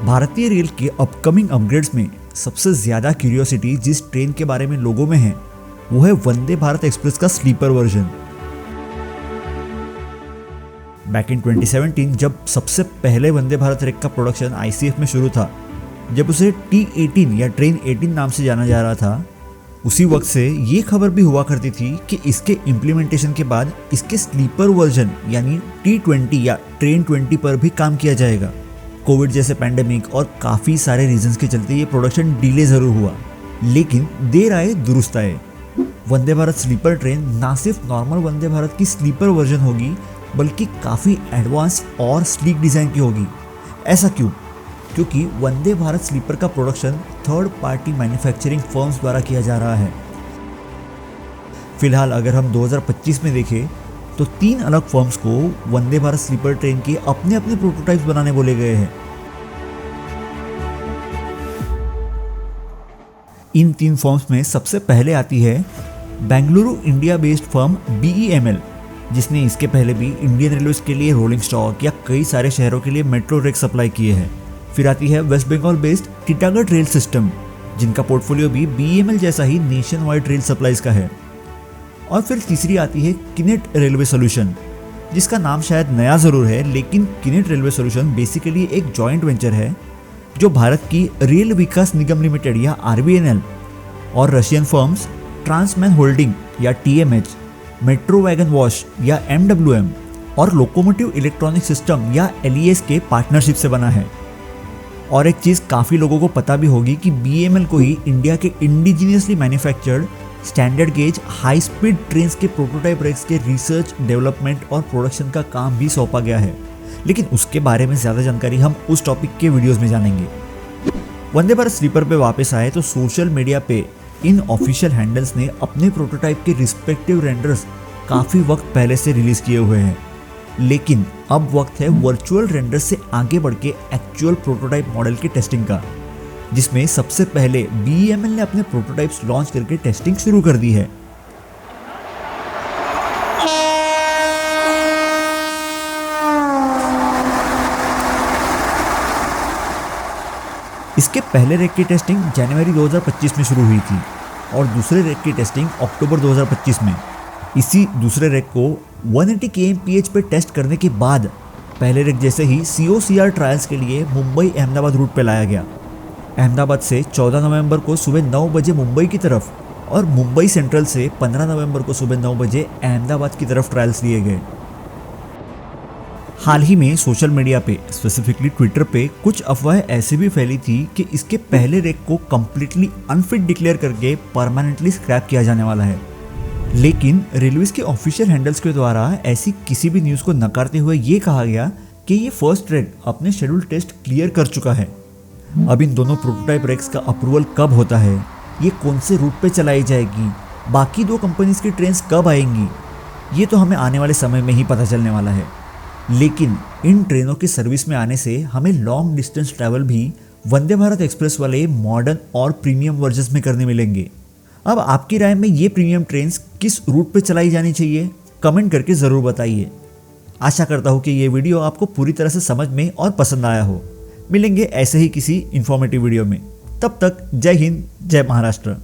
भारतीय रेल के upcoming upgrades में सबसे ज्यादा क्यूरियोसिटी जिस ट्रेन के बारे में लोगों में है वो है वंदे भारत एक्सप्रेस का स्लीपर वर्जन। बैक इन 2017 जब सबसे पहले वंदे भारत रेक का प्रोडक्शन आईसीएफ में शुरू था, जब उसे T18 या ट्रेन 18 नाम से जाना जा रहा था, उसी वक्त से ये खबर भी हुआ करती थी कि इसके इम्प्लीमेंटेशन के बाद इसके स्लीपर वर्जन यानी T20 या ट्रेन 20 पर भी काम किया जाएगा। कोविड जैसे पैंडेमिक और काफ़ी सारे रीजंस के चलते ये प्रोडक्शन डिले ज़रूर हुआ, लेकिन देर आए दुरुस्त आए। वंदे भारत स्लीपर ट्रेन ना सिर्फ नॉर्मल वंदे भारत की स्लीपर वर्जन होगी, बल्कि काफ़ी एडवांस और स्लीक डिज़ाइन की होगी। ऐसा क्यों? क्योंकि वंदे भारत स्लीपर का production third party manufacturing firms द्वारा किया जा रहा है। फिलहाल अगर हम 2025 में देखें तो 3 अलग फर्म्स को वंदे भारत स्लीपर ट्रेन के अपने अपने प्रोटोटाइप्स बनाने बोले गए हैं। इन 3 फर्म्स में सबसे पहले आती है Bengaluru India based firm BEML, जिसने इसके पहले भी इंडियन रेलवेज के लिए रोलिंग स्टॉक या कई सारे शहरों के लिए मेट्रो रेक सप्लाई किए हैं। फिर आती है West Bengal based Titagarh rail system, जिनका पोर्टफोलियो भी BEML जैसा ही नेशन वाइड रेल सप्लाईज का है। और फिर तीसरी आती है किनेट रेलवे सोल्यूशन, जिसका नाम शायद नया ज़रूर है, लेकिन किनेट रेलवे सोल्यूशन बेसिकली एक जॉइंट वेंचर है जो भारत की रेल विकास निगम लिमिटेड या RVNL और रशियन फर्म्स ट्रांसमैन होल्डिंग या TMH, मेट्रो वैगन वॉश या MWM और लोकोमोटिव इलेक्ट्रॉनिक सिस्टम या LES के पार्टनरशिप से बना है। और एक चीज़ काफ़ी लोगों को पता भी होगी कि BEML को ही इंडिया के indigenously manufactured standard gauge high speed trains के प्रोटोटाइप रेक्स के रिसर्च, डेवलपमेंट और प्रोडक्शन का काम भी सौंपा गया है, लेकिन उसके बारे में ज़्यादा जानकारी हम उस टॉपिक के वीडियोस में जानेंगे। वंदे भारत स्लीपर पे वापस आए तो सोशल मीडिया पे इन ऑफिशियल हैंडल्स ने अपने प्रोटोटाइप के रिस्पेक्टिव रेंडर्स काफ़ी वक्त पहले से रिलीज किए हुए हैं, लेकिन अब वक्त है वर्चुअल रेंडर से आगे बढ़ के एक्चुअल प्रोटोटाइप मॉडल की टेस्टिंग का, जिसमें सबसे पहले BEML ने अपने प्रोटोटाइप्स लॉन्च करके टेस्टिंग शुरू कर दी है। इसके पहले रेक की टेस्टिंग जनवरी 2025 में शुरू हुई थी और दूसरे रेक की टेस्टिंग अक्टूबर 2025 में। इसी दूसरे रेक को 180 kmph पे टेस्ट करने के बाद पहले रेक जैसे ही COCR ट्रायल्स के लिए मुंबई अहमदाबाद रूट पे लाया गया। अहमदाबाद से 14 नवंबर को सुबह 9 बजे मुंबई की तरफ और मुंबई सेंट्रल से 15 नवंबर को सुबह 9 बजे अहमदाबाद की तरफ ट्रायल्स लिए गए। हाल ही में सोशल मीडिया पे, स्पेसिफिकली ट्विटर पे, कुछ अफवाहें ऐसे भी फैली थी कि इसके पहले रेक को कंप्लीटली अनफिट डिक्लेयर करके परमानेंटली स्क्रैप किया जाने वाला है, लेकिन रेलवेज के ऑफिशियल हैंडल्स के द्वारा ऐसी किसी भी न्यूज़ को नकारते हुए ये कहा गया कि ये फर्स्ट रेक अपने शेड्यूल टेस्ट क्लियर कर चुका है। अब इन दोनों प्रोटोटाइप रेक्स का अप्रूवल कब होता है, ये कौन से रूट पे चलाई जाएगी, बाकी 2 कंपनीज की ट्रेन्स कब आएंगी, ये तो हमें आने वाले समय में ही पता चलने वाला है। लेकिन इन ट्रेनों की सर्विस में आने से हमें लॉन्ग डिस्टेंस ट्रैवल भी वंदे भारत एक्सप्रेस वाले मॉडर्न और प्रीमियम वर्जन्स में करने मिलेंगे। अब आपकी राय में ये प्रीमियम ट्रेन्स किस रूट पे चलाई जानी चाहिए, कमेंट करके ज़रूर बताइए। आशा करता हूँ कि ये वीडियो आपको पूरी तरह से समझ में और पसंद आया हो। मिलेंगे ऐसे ही किसी इन्फॉर्मेटिव वीडियो में। तब तक जय हिंद, जय महाराष्ट्र।